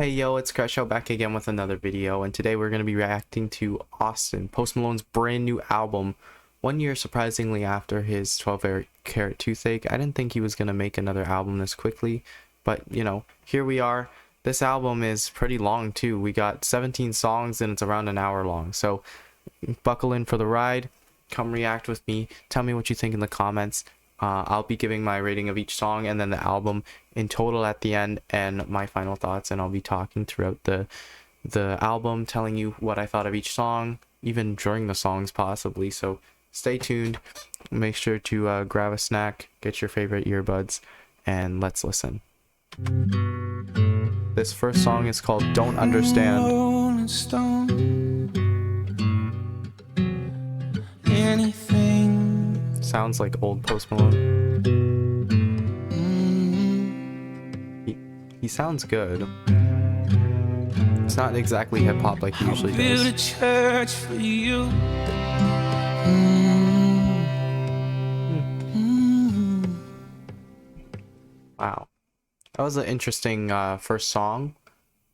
Hey yo, it's Cresho back again with another video, and today we're going to be reacting to Austin, Post Malone's brand new album, 1 year surprisingly after his 12-carat toothache. I didn't think he was going to make another album this quickly, but you know, here we are. This album is pretty long too. We got 17 songs and it's around an hour long, so buckle in for the ride. Come react with me. Tell me what you think in the comments. I'll be giving my rating of each song and then the album in total at the end and my final thoughts, and I'll be talking throughout the album, telling you what I thought of each song, even during the songs possibly. So stay tuned. Make sure to grab a snack, get your favorite earbuds, and let's listen. This first song is called Don't Understand. Sounds like old Post Malone. He sounds good. It's not exactly hip hop like he usually does. A church for you. Wow, that was an interesting first song.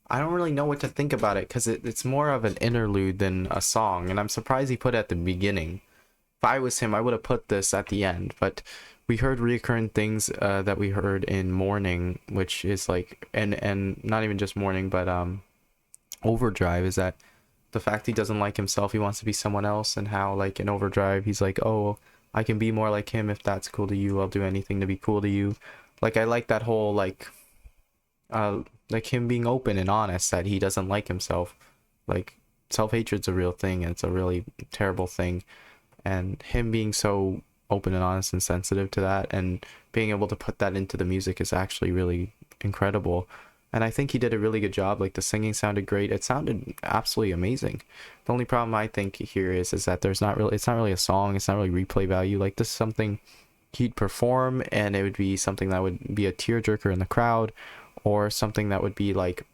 I don't really know what to think about it because it's more of an interlude than a song, and I'm surprised he put it at the beginning. If I was him, I would have put this at the end, but we heard reoccurring things that we heard in Mourning, which is like, and not even just Mourning, but Overdrive, is that the fact he doesn't like himself, he wants to be someone else, and how like in Overdrive he's like, oh, I can be more like him if that's cool to you, I'll do anything to be cool to you. Like I like that whole like him being open and honest that he doesn't like himself. Like self-hatred's a real thing, and it's a really terrible thing, and him being so open and honest and sensitive to that and being able to put that into the music is actually really incredible. And I think he did a really good job. Like the singing sounded great. It sounded absolutely amazing. The only problem I think here is that it's not really a song, it's not really replay value. Like this is something he'd perform, and it would be something that would be a tearjerker in the crowd, or something that would be like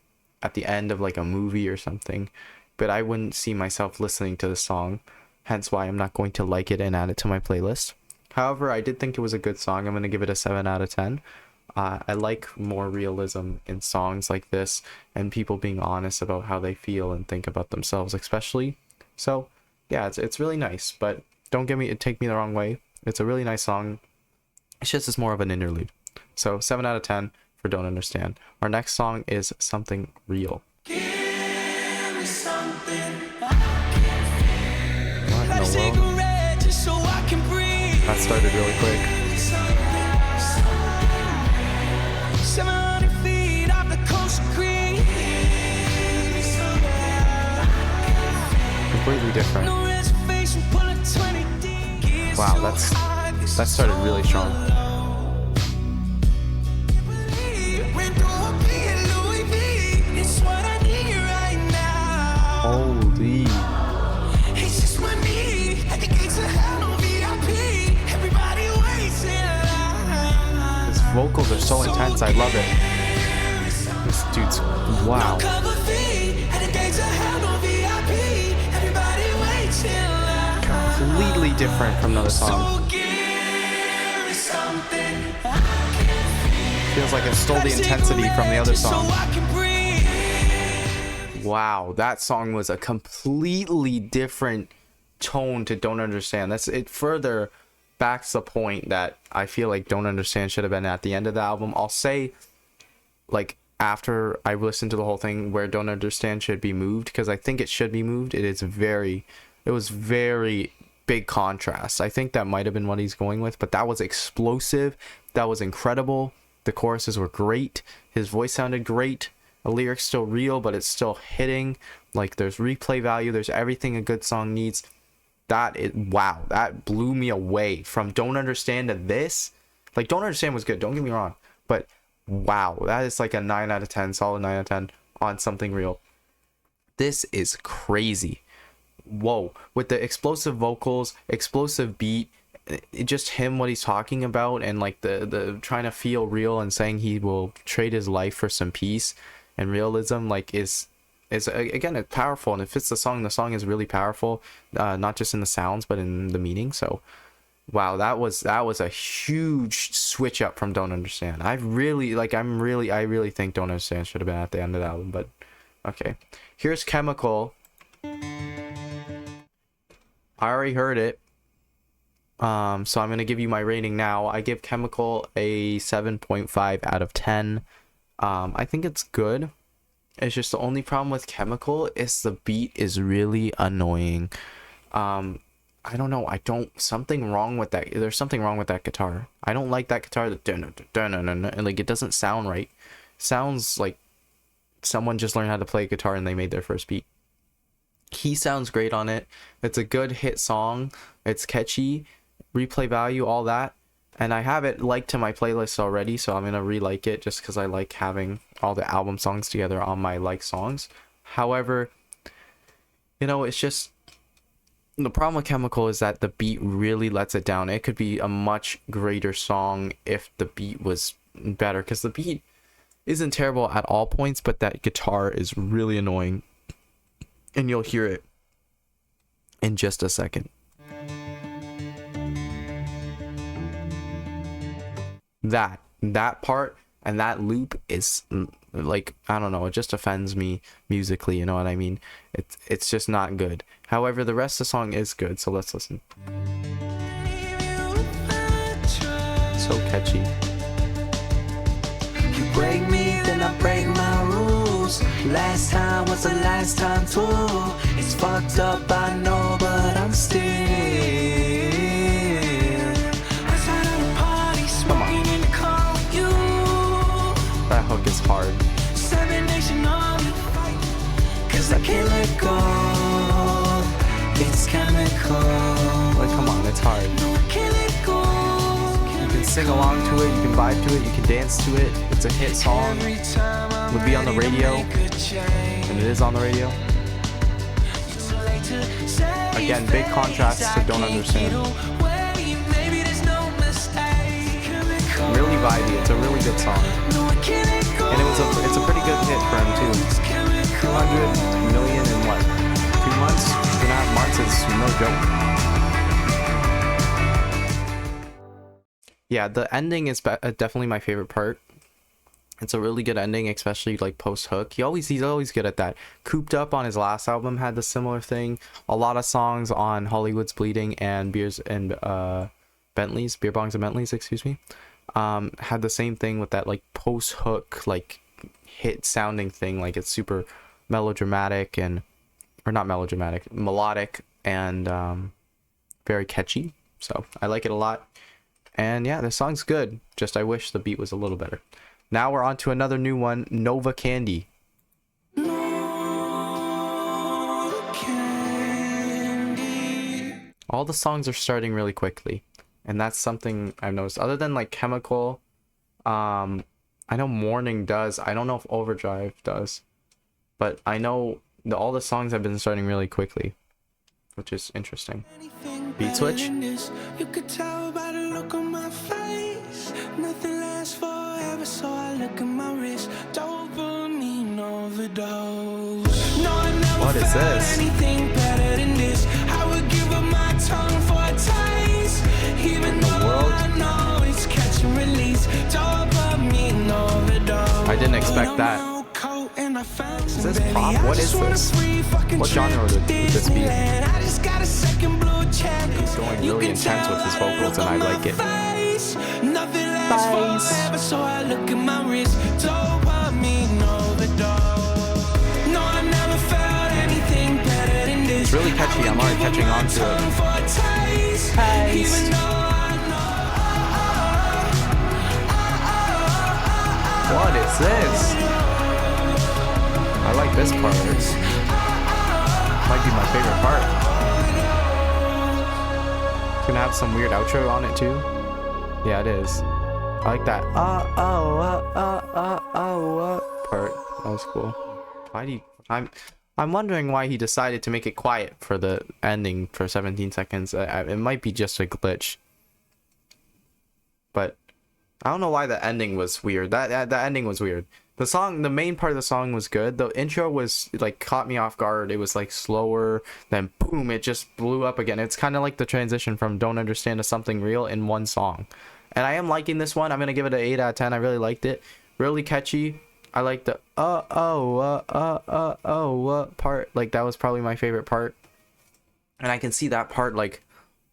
at the end of like a movie or something. But I wouldn't see myself listening to the song, hence why I'm not going to like it and add it to my playlist. However, I did think it was a good song. I'm going to give it a 7 out of 10. I like more realism in songs like this, and people being honest about how they feel and think about themselves especially. So yeah, it's really nice, but don't take me the wrong way. It's a really nice song. It's just it's more of an interlude. So 7 out of 10 for Don't Understand. Our next song is Something Real. Give me something What in the world? so I can breathe. That started really quick. 700 feet off the coast of Crete. Completely different. No reservation, pulling 20 deep. Wow, that started really strong. Holy. It's just my knee at the gates of hell, no VIP. Everybody waits in line. His vocals are so intense, I love it. This dude's, wow. Cover fee at the gates of hell, no VIP. Everybody waits in line. Completely different from another song. So give me something. Feels like it stole the intensity from the other So song. I can breathe. Wow, that song was a completely different tone to Don't Understand. It further backs the point that I feel like Don't Understand should have been at the end of the album. I'll say, like, after I listened to the whole thing, where Don't Understand should be moved, because I think it should be moved. It was very big contrast. I think that might have been what he's going with, but that was explosive. That was incredible. The choruses were great. His voice sounded great. The lyrics still real, but it's still hitting. Like there's replay value, there's everything a good song needs. Wow, that blew me away. From Don't Understand to this. Like Don't Understand was good, don't get me wrong, but wow, that is like a 9 out of 10, solid 9 out of 10 on Something Real. This is crazy. Whoa, with the explosive vocals, explosive beat, just him, what he's talking about, and like the trying to feel real and saying he will trade his life for some peace and realism, like is again, it's powerful, and it fits the song. The song is really powerful, not just in the sounds but in the meaning. So Wow, that was a huge switch up from Don't Understand. I really think Don't Understand should have been at the end of the album, but okay. Here's Chemical. I already heard it. So I'm gonna give you my rating now. I give Chemical a 7.5 out of 10. I think it's good. It's just the only problem with Chemical is the beat is really annoying. I don't know. Something wrong with that. There's something wrong with that guitar. I don't like that guitar. And like it doesn't sound right. Sounds like someone just learned how to play guitar and they made their first beat. He sounds great on it. It's a good hit song. It's catchy, replay value, all that. And I have it liked to my playlist already, so I'm gonna re-like it just because I like having all the album songs together on my like songs. However, you know, it's just the problem with Chemical is that the beat really lets it down. It could be a much greater song if the beat was better, because the beat isn't terrible at all points, but that guitar is really annoying. And you'll hear it in just a second. That part and that loop is like, I don't know, it just offends me musically, you know what I mean? It's just not good. However, the rest of the song is good, so let's listen. So catchy. You break me, then I break my rules. Last time was the last time too. It's fucked up, I know, but I'm still outside of the party, smoking in the car with you. That hook is hard. 7 Nation on the fight, 'cause I can't let go. It's Chemical. Like, come on, it's hard. No, I can't let go. You can sing along to it, you can vibe to it, you can dance to it. It's a hit song. Would be on the radio, and it is on the radio. Again, big contrast to Don't Understand. Really vibey. It's a really good song, and it's a pretty good hit for him too. 200 million in what? 2 months? 2.5 months is no joke. Yeah, the ending is definitely my favorite part. It's a really good ending, especially like post hook. He's always good at that. Cooped Up on his last album had the similar thing. A lot of songs on Hollywood's Bleeding and Beer Bongs and Bentleys, excuse me, had the same thing with that like post hook, like hit sounding thing. Like it's super melodramatic melodic and very catchy. So I like it a lot. And yeah, the song's good. Just I wish the beat was a little better. Now we're on to another new one, NOVACANDY. All the songs are starting really quickly, and that's something I've noticed. Other than like Chemical, I know Mourning does. I don't know if Overdrive does, but I know all the songs have been starting really quickly, which is interesting. Beat switch. You could tell by the look on my face. Nothing lasts forever, so I look at my wrist. Dopamine overdose. No, I never What is felt this? anything better than this. I would give up my tongue for a taste. Even though I know it's catch and release. Dopamine overdose. I didn't expect that. Is this pop? What is this? What genre would this be? He's going really intense with his vocals, and I like it. Nothing lasts forever, so I look at my wrist. Dopamine overdose. No, I never felt anything better than this. It's really catchy. I'm already catching on to it. Taste. What is this? I like this part. Might be my favorite part. It's gonna have some weird outro on it too. Yeah, it is. I like that. Part. That was cool. Why do you? I'm wondering why he decided to make it quiet for the ending for 17 seconds. It might be just a glitch. But I don't know why the ending was weird. That ending was weird. The main part of the song was good. The intro was like caught me off guard. It was like slower, then boom, it just blew up again. It's kind of like the transition from Don't Understand to Something Real in one song. And I am liking this one. I'm gonna give it an 8 out of 10. I really liked it. Really catchy. I like the part. Like that was probably my favorite part. And I can see that part like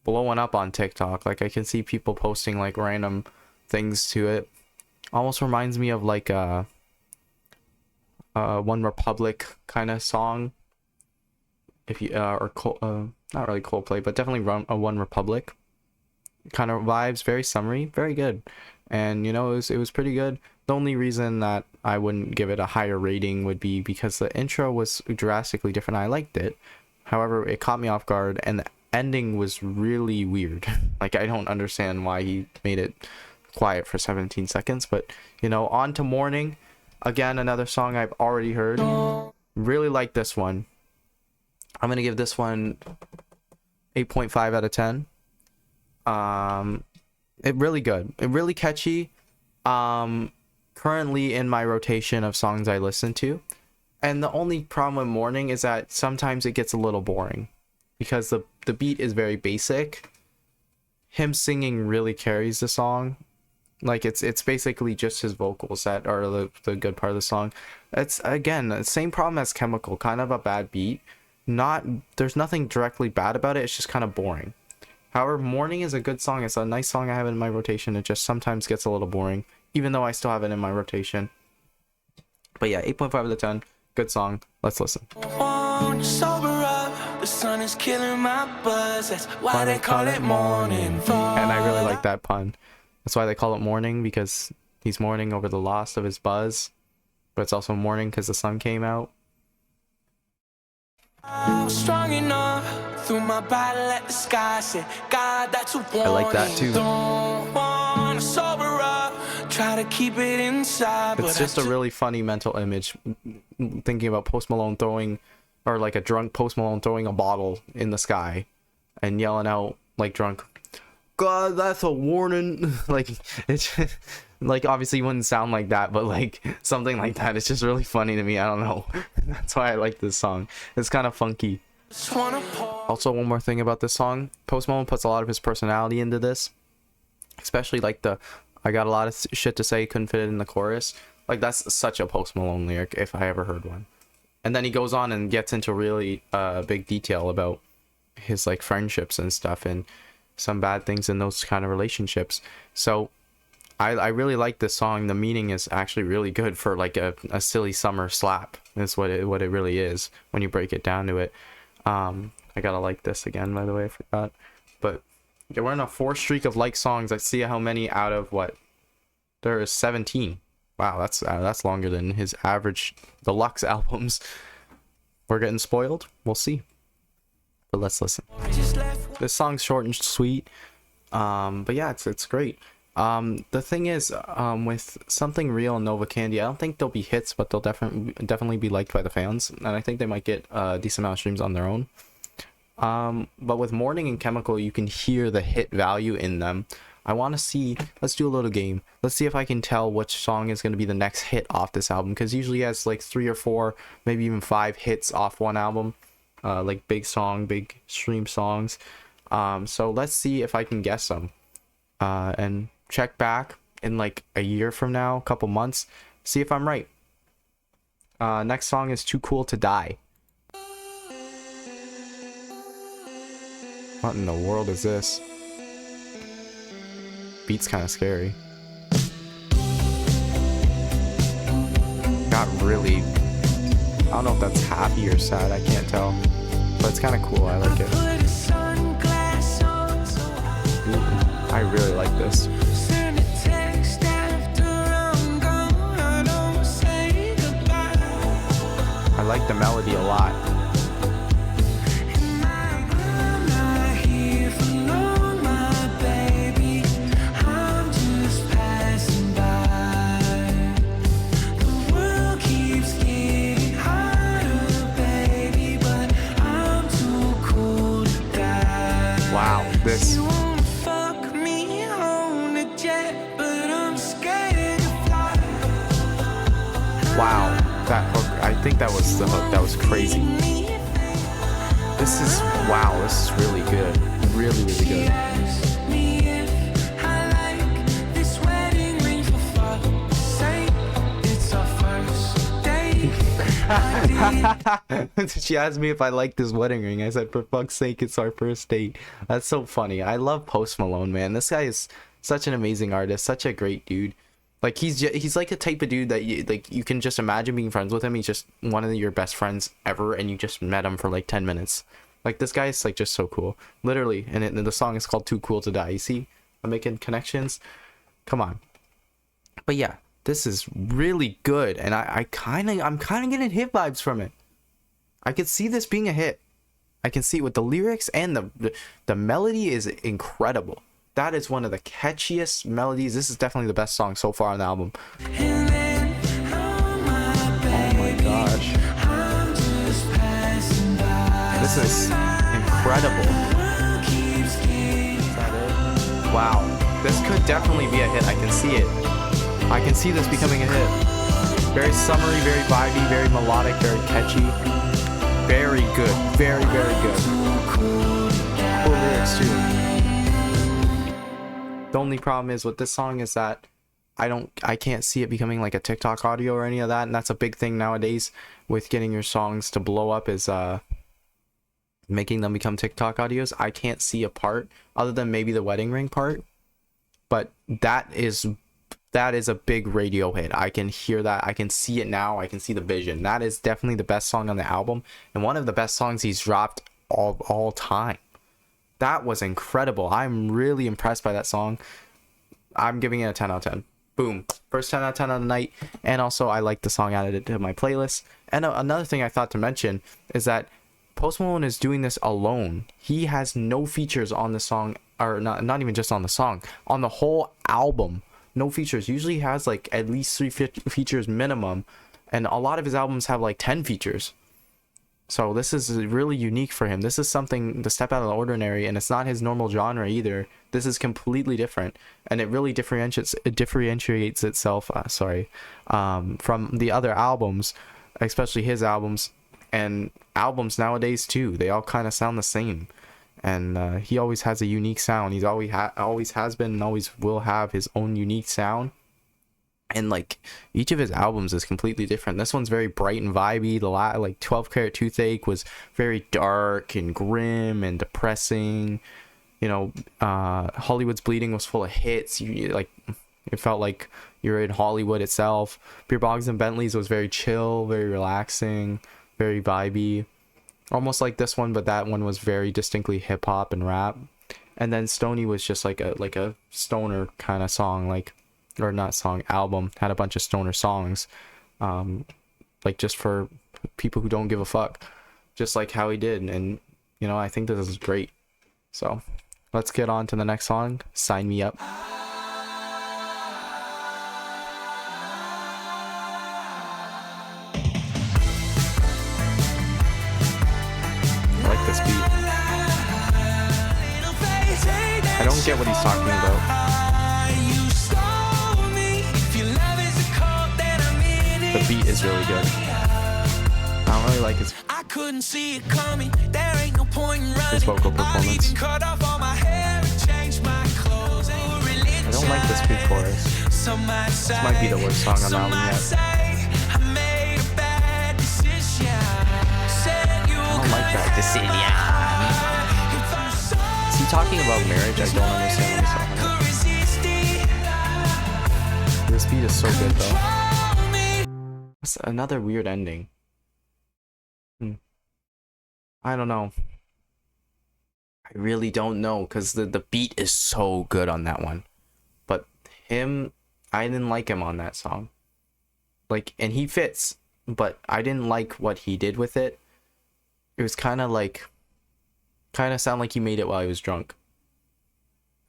blowing up on TikTok. Like I can see people posting like random things to it. Almost reminds me of like One Republic kind of song. If you or not really Coldplay, but definitely One Republic kind of vibes. Very summery, very good. And you know, it was pretty good. The only reason that I wouldn't give it a higher rating would be because the intro was drastically different. I liked it. However, it caught me off guard, and the ending was really weird. Like, I don't understand why he made it quiet for 17 seconds. But, you know, on to Mourning. Again, another song I've already heard. Really like this one. I'm going to give this one 8.5 out of 10. It really good. It really catchy. Currently in my rotation of songs I listen to. And the only problem with Mourning is that sometimes it gets a little boring because the beat is very basic. Him singing really carries the song. Like it's basically just his vocals that are the good part of the song. It's again the same problem as Chemical, kind of a bad beat. There's nothing directly bad about it, it's just kind of boring. However, Mourning is a good song. It's a nice song I have in my rotation. It just sometimes gets a little boring, even though I still have it in my rotation. But yeah, 8.5 out of 10. Good song. Let's listen. Sober up, the sun is killing my buzz. That's why they call it morning. And I really like that pun. That's why they call it Mourning, because he's mourning over the loss of his buzz. But it's also morning because the sun came out. I was strong enough through my battle at the sky. Said, God, that's a warning. I like that too. Don't wanna sober up, try to keep it inside. It's just a really funny mental image, thinking about Post Malone throwing, or like a drunk Post Malone throwing a bottle in the sky and yelling out like drunk, God, that's a warning. Like it's like obviously it wouldn't sound like that, but like something like that. It's just really funny to me. I don't know. That's why I like this song. It's kind of funky. Also, one more thing about this song, Post Malone puts a lot of his personality into this, especially like I got a lot of shit to say, couldn't fit it in the chorus. Like that's such a Post Malone lyric if I ever heard one. And then he goes on and gets into really big detail about his like friendships and stuff and some bad things in those kind of relationships. So I really like this song. The meaning is actually really good for like a silly summer slap. That's what it really is when you break it down to it. I gotta like this again, by the way, I forgot. But yeah, we're in a 4 streak of like songs. I see how many out of what there is 17. Wow, that's longer than his average deluxe albums. We're getting spoiled. We'll see. But let's listen. This song's short and sweet. But yeah, it's great. The thing is, with Something Real and NOVACANDY, I don't think they'll be hits, but they'll definitely be liked by the fans, and I think they might get a decent amount of streams on their own. But with Mourning and Chemical, you can hear the hit value in them. I want to see, let's do a little game. Let's see if I can tell which song is going to be the next hit off this album, because usually it has like 3 or 4, maybe even 5 hits off one album, like big stream songs. So let's see if I can guess them, and check back in like a year from now, a couple months, see if I'm right. Next song is Too Cool to Die. What in the world is this? Beat's kind of scary. Got really, I don't know if that's happy or sad, I can't tell, but it's kind of cool. I like it. Ooh, I really like this. I like the melody a lot. Wow, this. think that was the hook. That was crazy. This is, wow, this is really good. Really, really good. She asked me if I like this wedding ring. I said, for fuck's sake, it's our first date. That's so funny. I love Post Malone, man. This guy is such an amazing artist, such a great dude. Like, he's like the type of dude that you can just imagine being friends with him. He's just one of your best friends ever, and you just met him for like 10 minutes. Like, this guy is like just so cool, literally. And the song is called Too Cool to Die. You see, I'm making connections. Come on. But yeah, this is really good, and I'm kind of getting hit vibes from it. I could see this being a hit. I can see with the lyrics, and the melody is incredible. That is one of the catchiest melodies. This is definitely the best song so far on the album. Oh my gosh. This is incredible. Is that it? Wow. This could definitely be a hit. I can see it. I can see this becoming a hit. Very summery, very vibey, very melodic, very catchy. Very good. Very, very good. Cool lyrics too. The only problem is with this song is that I can't see it becoming like a TikTok audio or any of that, and that's a big thing nowadays with getting your songs to blow up, is making them become TikTok audios. I can't see a part other than maybe the wedding ring part, but that is a big radio hit. I can hear that. I can see it now. I can see the vision. That is definitely the best song on the album, and one of the best songs he's dropped all time. That was incredible. I'm really impressed by that song. I'm giving it a 10 out of 10. Boom. First 10 out of 10 of the night. And also, I like the song, added it to my playlist. And another thing I thought to mention is that Post Malone is doing this alone. He has no features on the song, or not even just on the song, on the whole album. No features. Usually he has like at least 3 features minimum, and a lot of his albums have like 10 features. So this is really unique for him. This is something to step out of the ordinary, and it's not his normal genre either. This is completely different, and it really differentiates itself from the other albums, especially his albums, and albums nowadays too. They all kind of sound the same, and he always has a unique sound. He's always has been and always will have his own unique sound. And like each of his albums is completely different. This one's very bright and vibey. The like 12 Karat Toothache was very dark and grim and depressing. You know, Hollywood's Bleeding was full of hits. It felt like you're in Hollywood itself. Beer Bogs and Bentleys was very chill, very relaxing, very vibey, almost like this one, but that one was very distinctly hip hop and rap. And then Stony was just like a stoner kind of song, or not song, album. Had a bunch of stoner songs, like just for people who don't give a fuck, just like how he did. And you know, I think this is great. So let's get on to the next song, Sign Me Up. I like this beat. I don't get what he's talking about. The beat is really good. I don't really like his vocal performance. I don't like this pre-chorus. This might be the worst song on the album yet. I don't like that. Is he talking about marriage? I don't understand what he's talking about. This beat is so good though. That's another weird ending. I don't know. I really don't know, because the beat is so good on that one. But him, I didn't like him on that song. Like, and he fits, but I didn't like what he did with it. It was kind of sound like he made it while he was drunk.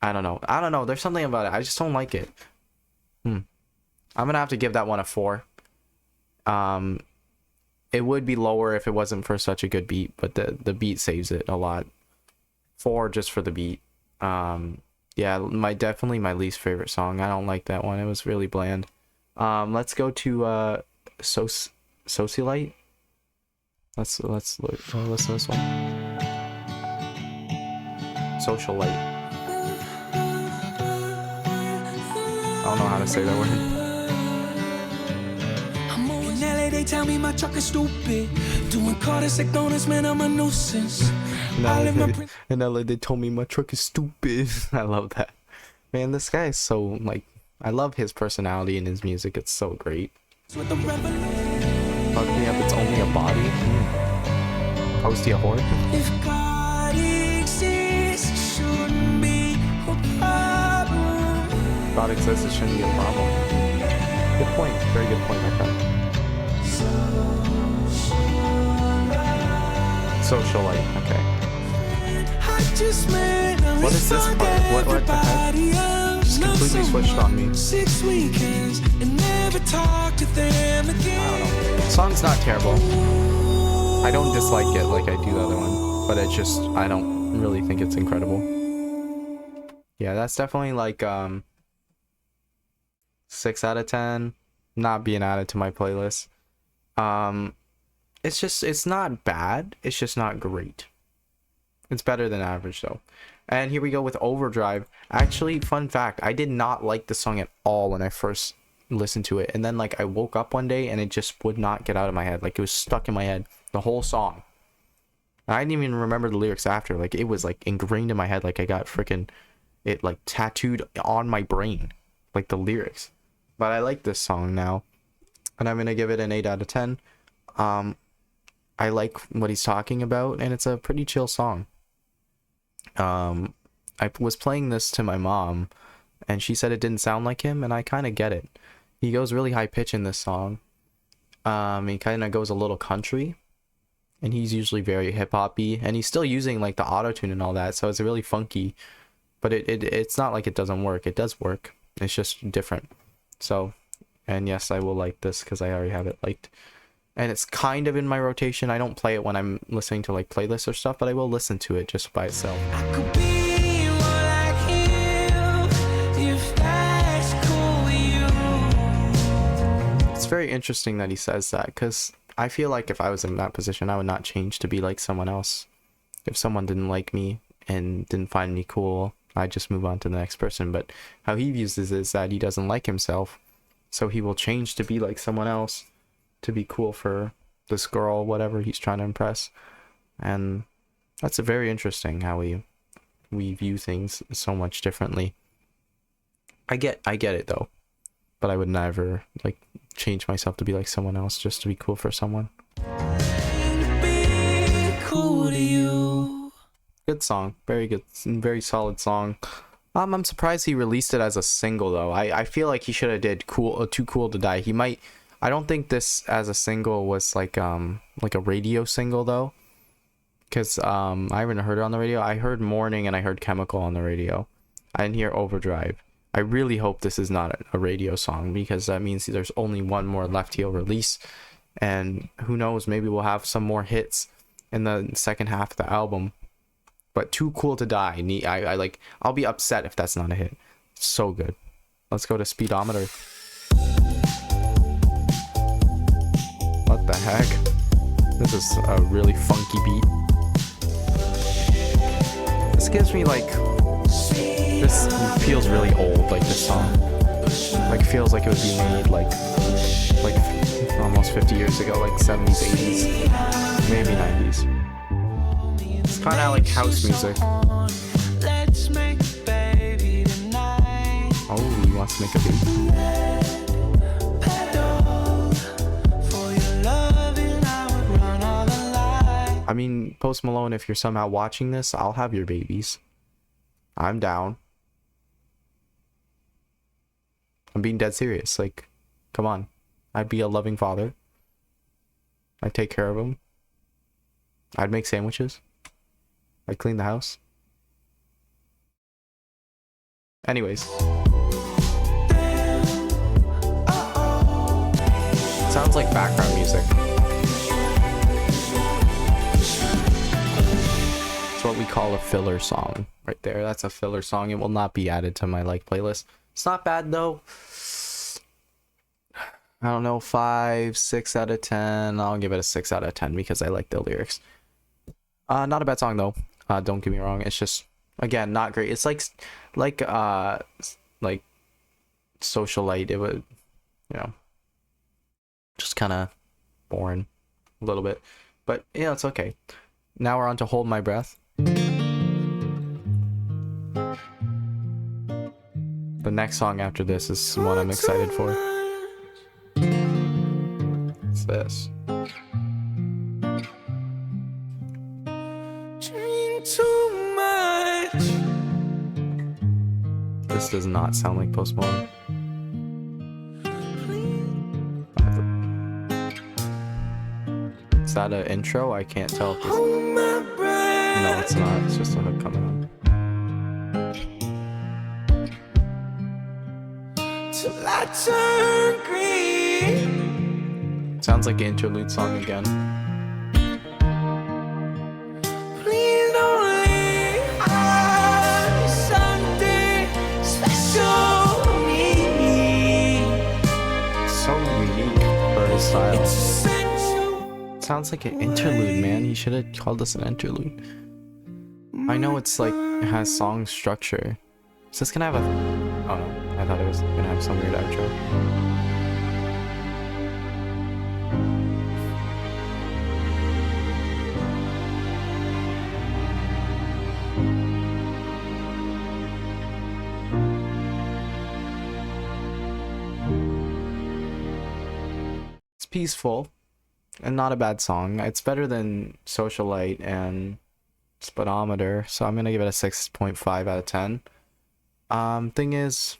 I don't know. There's something about it. I just don't like it. I'm gonna have to give that one a 4. It would be lower if it wasn't for such a good beat, but the beat saves it a lot. 4 just for the beat. Yeah, definitely my least favorite song. I don't like that one. It was really bland. Let's go to Socialite. Let's listen to this one. Socialite. I don't know how to say that word. In LA, they tell me my truck is stupid. Doing cul-de-sac donuts, man, I'm a nuisance. In LA, they told me my truck is stupid. I love that. Man, this guy is so, like, I love his personality and his music. It's so great. Fuck me up, it's only a body. Posty a whore. If God exists, shouldn't be a problem. God exists, it shouldn't be a problem. Good point. Very good point, my friend. Socialite. Okay. What is this part? What the heck? Just completely switched on me. 6 weekends and never talk to them again. I don't know. The song's not terrible. I don't dislike it like I do the other one, but it's just, I don't really think it's incredible. Yeah, that's definitely like 6 out of 10. Not being added to my playlist. It's just, it's not bad, it's just not great. It's better than average though. And here we go with Overdrive. Actually, fun fact, I did not like the song at all when I first listened to it, and then like I woke up one day and it just would not get out of my head. Like it was stuck in my head, the whole song. I didn't even remember the lyrics after. Like it was like ingrained in my head, like I got freaking it like tattooed on my brain, like the lyrics. But I like this song now, and I'm gonna give it an 8 out of 10. I like what he's talking about, and it's a pretty chill song. I was playing this to my mom, and she said it didn't sound like him, and I kind of get it. He goes really high pitch in this song. He kind of goes a little country, and he's usually very hip-hoppy, and he's still using like the auto-tune and all that, so it's really funky. But it's not like it doesn't work. It does work. It's just different. So, and yes, I will like this because I already have it liked. And it's kind of in my rotation. I don't play it when I'm listening to like playlists or stuff, but I will listen to it just by itself. I could be more like him if that's cool with you. It's very interesting that he says that, because I feel like if I was in that position, I would not change to be like someone else. If someone didn't like me and didn't find me cool, I'd just move on to the next person. But how he views this is that he doesn't like himself, so he will change to be like someone else to be cool for this girl, whatever he's trying to impress. And that's a very interesting how we view things so much differently. I get it though, but I would never like change myself to be like someone else just to be cool for someone. Be cool to you. Good song, very good, very solid song. I'm surprised he released it as a single though. I feel like he should have did Too Cool to Die. He might. I don't think this as a single was like a radio single though, because I haven't heard it on the radio. I heard Mourning and I heard Chemical on the radio. I didn't hear Overdrive. I really hope this is not a radio song, because that means there's only one more left he'll release, and who knows, maybe we'll have some more hits in the second half of the album. But Too Cool to Die, I like, I'll be upset if that's not a hit. So good. Let's go to Speedometer. What the heck? This is a really funky beat. This gives me like, this feels really old, like this song. Like feels like it would be made like almost 50 years ago, like 70s, 80s, maybe 90s. It's kind of like house music. Oh, he wants to make a beat. I mean, Post Malone, if you're somehow watching this, I'll have your babies. I'm down. I'm being dead serious. Like, come on. I'd be a loving father. I'd take care of them. I'd make sandwiches. I'd clean the house. Anyways. Sounds like background music. It's what we call a filler song right there. That's a filler song. It will not be added to my like playlist. It's not bad though. I don't know, 5, 6 out of 10. I'll give it a 6 out of 10 because I like the lyrics. Not a bad song though. Don't get me wrong. It's just, again, not great. It's like Socialite. It would, just kind of boring a little bit, but yeah, it's okay. Now we're on to Hold My Breath. The next song after this is what I'm excited for. It's this. Drink too much. This does not sound like Post Malone. Is that an intro? I can't tell. If no, it's not. It's just a hook coming on. Till I turn green. Sounds like an interlude song again. Please don't leave. I'm something special to me. So unique for his style. It's essential. Sounds like an interlude, man. He should have called this an interlude. I know it's like, it has song structure. Is this gonna have a... Oh no, I thought it was gonna have some weird outro. It's peaceful and not a bad song. It's better than Socialite and Speedometer, so I'm gonna give it a 6.5 out of 10. Thing is,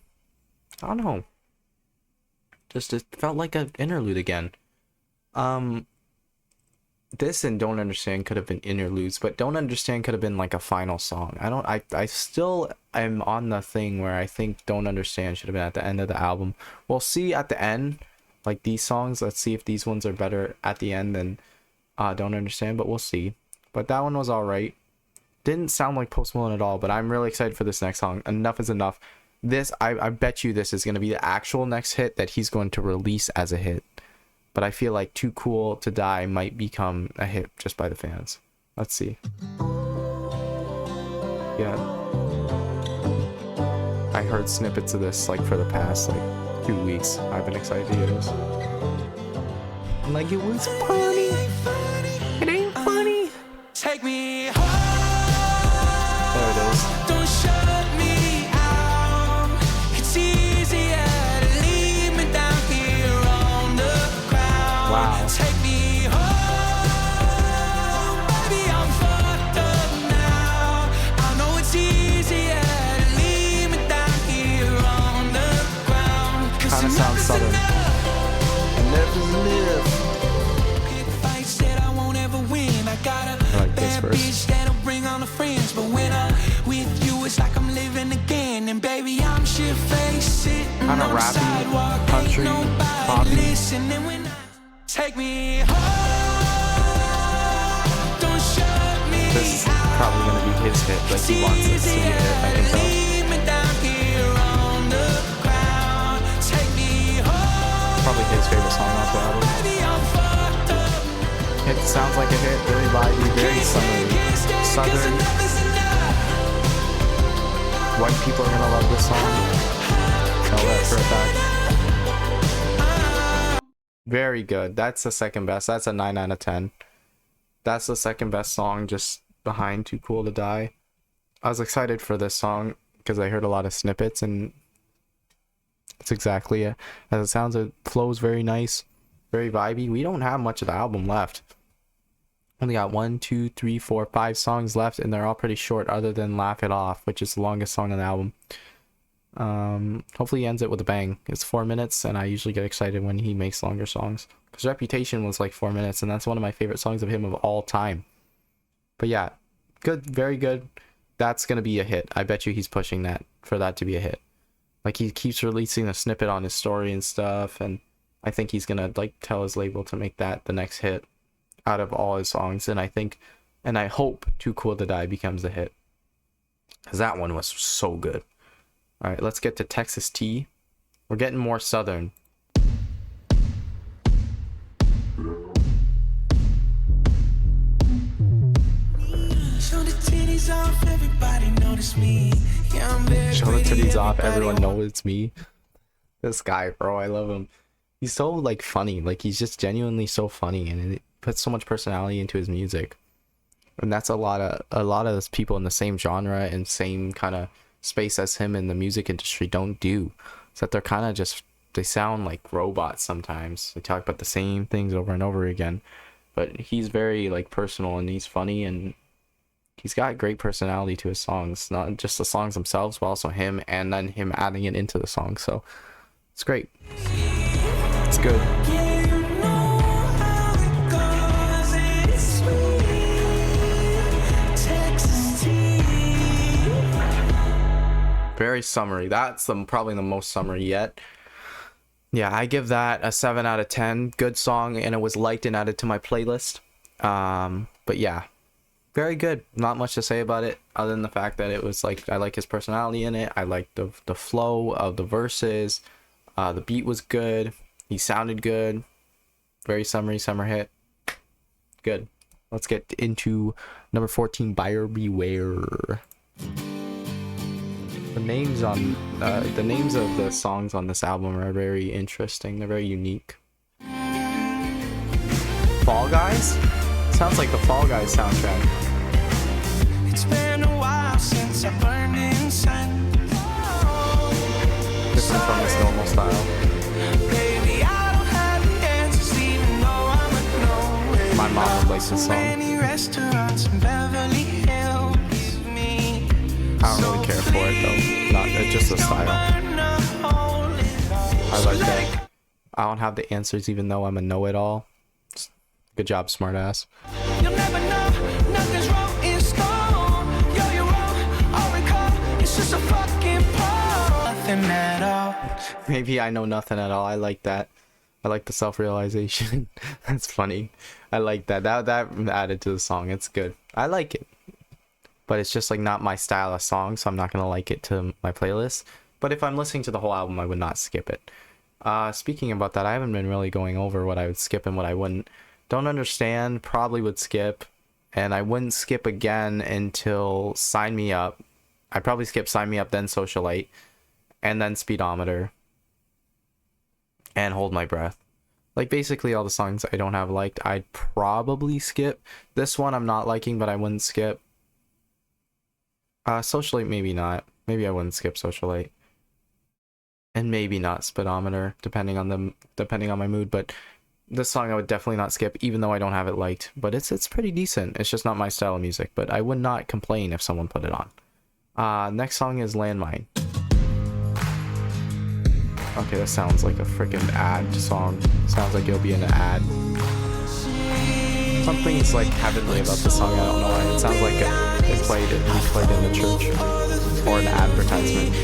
I don't know. Just it felt like an interlude again. This and Don't Understand could have been interludes, but Don't Understand could have been like a final song. I still am on the thing where I think Don't Understand should have been at the end of the album. We'll see at the end, like these songs. Let's see if these ones are better at the end than Don't Understand, but we'll see. But that one was alright. Didn't sound like Post Malone at all, but I'm really excited for this next song. Enough is enough. This, I bet you this is going to be the actual next hit that he's going to release as a hit. But I feel like Too Cool to Die might become a hit just by the fans. Let's see. Yeah. I heard snippets of this like for the past like 2 weeks. I've been excited to hear this. Like, it was funny. It ain't funny. Take me home. There it is. Don't shut me out. It's easier to leave me down here on the ground. Wow. Take me home. Baby, I'm fucked up now. I know it's easier to leave me down here on the ground. Kind of sounds southern. Never live. Pick fights that I won't ever win. I got a I like this bad verse. bitch that'll bring on the friends, but when I'm with you, it's like I'm living again. And baby, I'm shit faced sitting Kinda on the rappy, sidewalk, country, ain't nobody poppy. listening when I take me home. Don't shut me This is out. probably gonna be his hit. Like, he wants this to be a hit, I can tell. Leave me down here on the ground. Take me home. Probably his favorite song off the album. Baby, I'm fucked up. It sounds like a hit, very vibey, very summery. Southern. White people are gonna love this song. Know that for a fact. Very good. That's the second best. That's a 9 out of 10. That's the second best song, just behind Too Cool to Die. I was excited for this song because I heard a lot of snippets, and it's exactly it. As it sounds, it flows very nice, very vibey. We don't have much of the album left. Only got 1, 2, 3, 4, 5 songs left, and they're all pretty short other than Laugh It Off, which is the longest song on the album. Hopefully he ends it with a bang. It's 4 minutes, and I usually get excited when he makes longer songs, because Reputation was like 4 minutes, and that's one of my favorite songs of him of all time. But yeah, good, very good. That's gonna be a hit. I bet you he's pushing that for that to be a hit. Like, he keeps releasing a snippet on his story and stuff, and I think he's gonna like tell his label to make that the next hit out of all his songs. And I think, and I hope Too Cool to Die becomes a hit, because that one was so good. All right, let's get to Texas T. We're getting more southern. titties off, everybody notice me. Yeah, I'm very Show the pretty, titties off, everybody everyone knows it's me. This guy, bro, I love him. He's so like funny, like he's just genuinely so funny, and it puts so much personality into his music. And that's a lot of those people in the same genre and same kind of space as him in the music industry don't do. It's that they're kind of just, they sound like robots sometimes. They talk about the same things over and over again. But he's very like personal, and he's funny, and he's got great personality to his songs. Not just the songs themselves, but also him, and then him adding it into the song. So it's great. It's good. Very summery. That's probably the most summery yet. Yeah, I give that a 7 out of 10. Good song, and it was liked and added to my playlist. But yeah, very good. Not much to say about it other than the fact that it was like, I like his personality in it. I like the flow of the verses. The beat was good. He sounded good. Very summery summer hit. Good. Let's get into number 14, Buyer Beware. The names of the songs on this album are very interesting. They're very unique. Fall Guys? Sounds like the Fall Guys soundtrack. It's been a while since I burned inside. Different from his normal style. Baby, I don't have the answers, even though I'm a no. My mom would like this song. Many restaurants in Beverly Hills. I don't really care for it though. Not it's just the style. I like that. I don't have the answers even though I'm a know-it-all. Good job, smartass. You'll never know, nothing's wrong in stone. Yo, you're wrong, all recall, it's just a fucking poem. Nothing at all. Maybe I know nothing at all. I like that. I like the self-realization. That's funny. I like that. That added to the song. It's good. I like it. But it's just like not my style of song, so I'm not gonna like it to my playlist. But if I'm listening to the whole album, I would not skip it. Speaking about that, I haven't been really going over what I would skip and what I wouldn't. Don't Understand, probably would skip. And I wouldn't skip again until Sign Me Up. I'd probably skip Sign Me Up, then Socialite, and then Speedometer, and Hold My Breath. Like basically all the songs I don't have liked, I'd probably skip. This one I'm not liking, but I wouldn't skip. Socialite, maybe not. Maybe I wouldn't skip Socialite. And maybe not Speedometer, depending on my mood. But this song I would definitely not skip, even though I don't have it liked. But it's pretty decent. It's just not my style of music. But I would not complain if someone put it on. Next song is Landmine. Okay, that sounds like a freaking ad song. Sounds like it'll be in an ad. Something's like heavenly about the song. I don't know why. It sounds like he played in the church or an advertisement.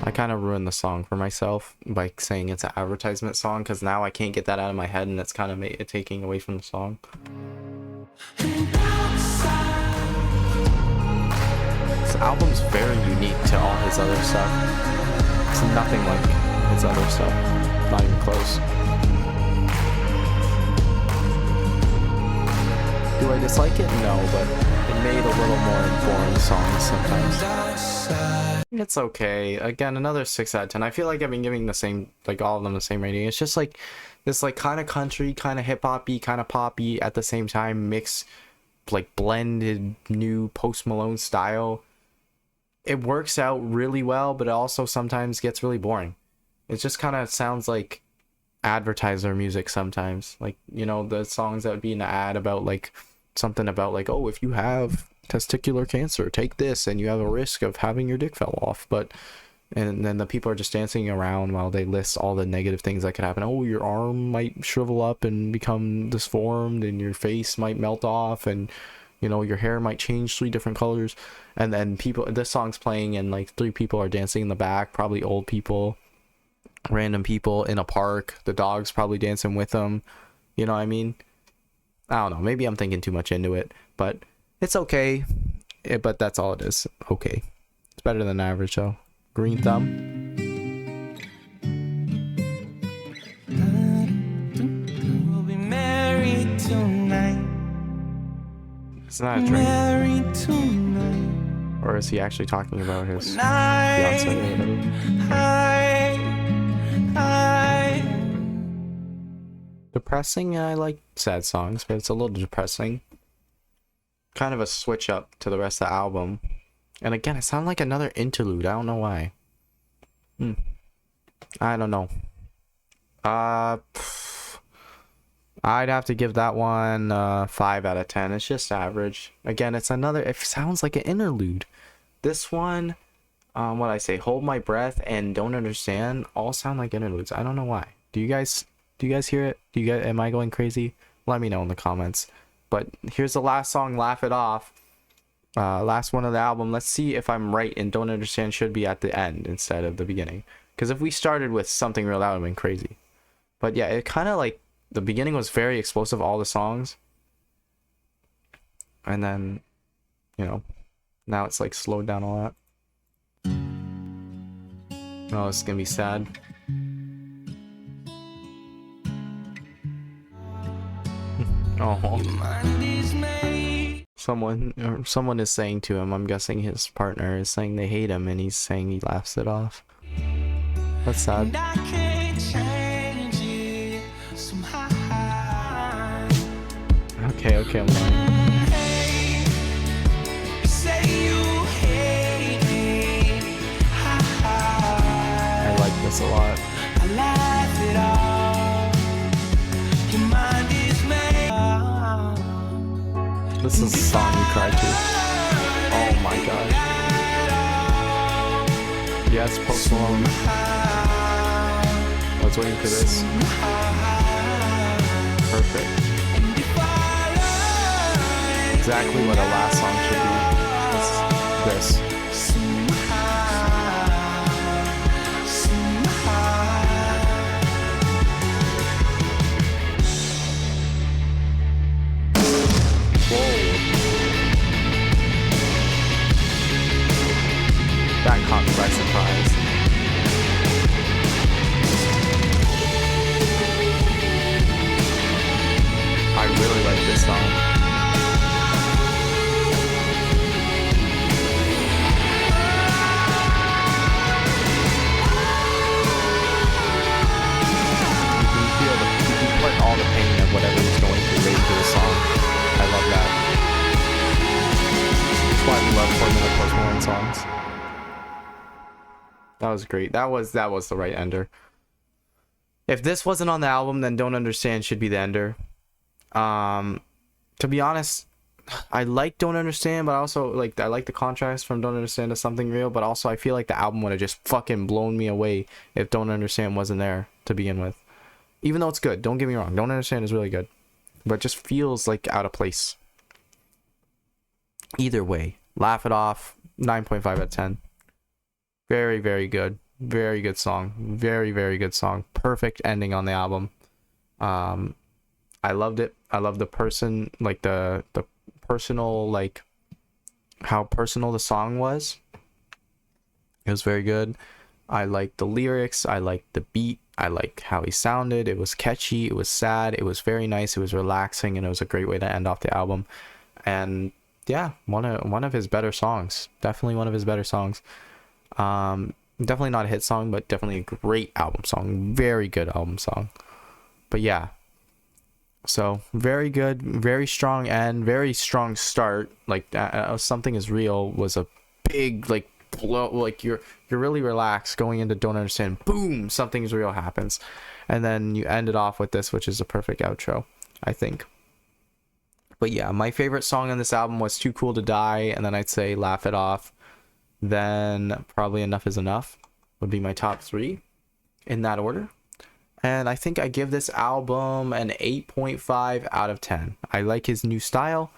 I kind of ruined the song for myself by saying it's an advertisement song, because now I can't get that out of my head, and it's kind of taking away from the song. This album's very unique to all his other stuff. It's nothing like his other stuff. Not even close. Do I dislike it? No, but it made a little more boring songs sometimes. It's okay. Again, another 6 out of 10. I feel like I've been giving the same, like all of them the same rating. It's just like this like kind of country, kind of hip-hop-y, kind of poppy at the same time, mixed, like blended new Post Malone style. It works out really well, but it also sometimes gets really boring. It just kind of sounds like advertiser music sometimes, like, you know, the songs that would be in an ad about like something about like, oh, if you have testicular cancer, take this and you have a risk of having your dick fell off. But and then the people are just dancing around while they list all the negative things that could happen. Oh, your arm might shrivel up and become disformed, and your face might melt off, and you know, your hair might change 3 different colors. And then this song's playing and like 3 people are dancing in the back, probably old people, random people in a park. The dog's probably dancing with them. You know what I mean? I don't know. Maybe I'm thinking too much into it, but it's okay. But that's all it is. Okay. It's better than average though. Green Thumb. We'll be married tonight. It's not a drink. Married tonight. Or is he actually talking about his fiance or whatever? Depressing? I like sad songs, but it's a little depressing. Kind of a switch up to the rest of the album. And again, it sounded like another interlude. I don't know why. I don't know. I'd have to give that one 5 out of 10. It's just average. Again, it sounds like an interlude. This one, what I say, Hold My Breath and Don't Understand all sound like interludes. I don't know why. Do you guys hear it? Am I going crazy? Let me know in the comments. But here's the last song, Laugh It Off. Last one of the album. Let's see if I'm right and Don't Understand should be at the end instead of the beginning. Because if we started with Something Real, that would have been crazy. But yeah, it kind of like, the beginning was very explosive, all the songs. And then, you know, now it's like slowed down a lot. Oh, it's gonna be sad. Oh. Someone is saying to him, I'm guessing his partner is saying they hate him, and he's saying he laughs it off. That's sad. Okay, I'm lying. I like this a lot. This is a song you cry to. Oh my god. Yes, Post Malone. I was waiting for this. Perfect. Exactly what a last song should be. This. That caught me by surprise. I really like this song. You can put all the pain of whatever he's going through right into the song. I love that. That's why we love 4-minute Post Malone songs. That was great. That was the right ender. If this wasn't on the album, then Don't Understand should be the ender. To be honest, I like Don't Understand, but also I like the contrast from Don't Understand to Something Real, but also I feel like the album would have just fucking blown me away if Don't Understand wasn't there to begin with. Even though it's good, don't get me wrong, Don't Understand is really good, but it just feels like out of place. Either way, Laugh It Off, 9.5 out of 10. Very, very good. Very good song. Very, very good song. Perfect ending on the album. I loved it. I love the person, like the personal, like how personal the song was. It was very good. I liked the lyrics. I liked the beat. I liked how he sounded. It was catchy. It was sad. It was very nice. It was relaxing, and it was a great way to end off the album. And yeah, one of his better songs. Definitely one of his better songs. Definitely not a hit song, but definitely a great album song. Very good album song. But yeah, so very good, very strong end, very strong start. Like Something Is Real was a big like blow. Like you're really relaxed going into Don't Understand. Boom, Something Is Real happens, and then you end it off with this, which is a perfect outro, I think. But yeah, my favorite song on this album was Too Cool to Die, and then I'd say Laugh It Off. Then probably Enough Is Enough would be my top 3 in that order. And I think I give this album an 8.5 out of 10. I like his new style.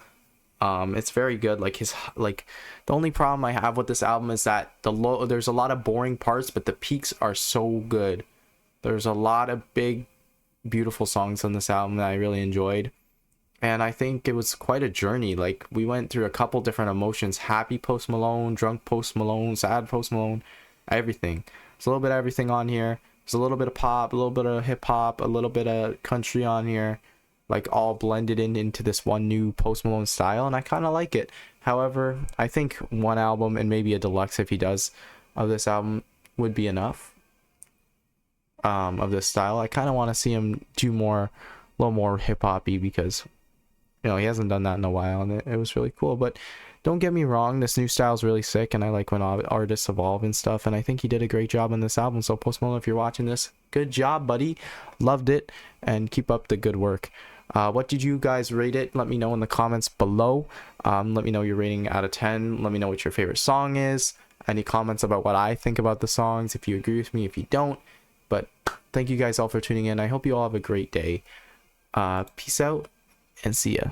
It's very good. The only problem I have with this album is that there's a lot of boring parts, but the peaks are so good. There's a lot of big, beautiful songs on this album that I really enjoyed. And I think it was quite a journey. Like, we went through a couple different emotions. Happy Post Malone, drunk Post Malone, sad Post Malone, everything. There's a little bit of everything on here. There's a little bit of pop, a little bit of hip hop, a little bit of country on here. like all blended in into this one new Post Malone style, and I kind of like it. However, I think one album and maybe a deluxe if he does of this album would be enough. Of this style, I kind of want to see him do more, a little more hip hoppy, because he hasn't done that in a while, and it was really cool. But don't get me wrong, this new style is really sick, and I like when artists evolve and stuff, and I think he did a great job on this album. So Post Malone, if you're watching this, good job, buddy. Loved it, and keep up the good work. What did you guys rate it? Let me know in the comments below. Let me know your rating out of 10. Let me know what your favorite song is. Any comments about what I think about the songs, if you agree with me, if you don't. But thank you guys all for tuning in. I hope you all have a great day. Peace out, and see ya.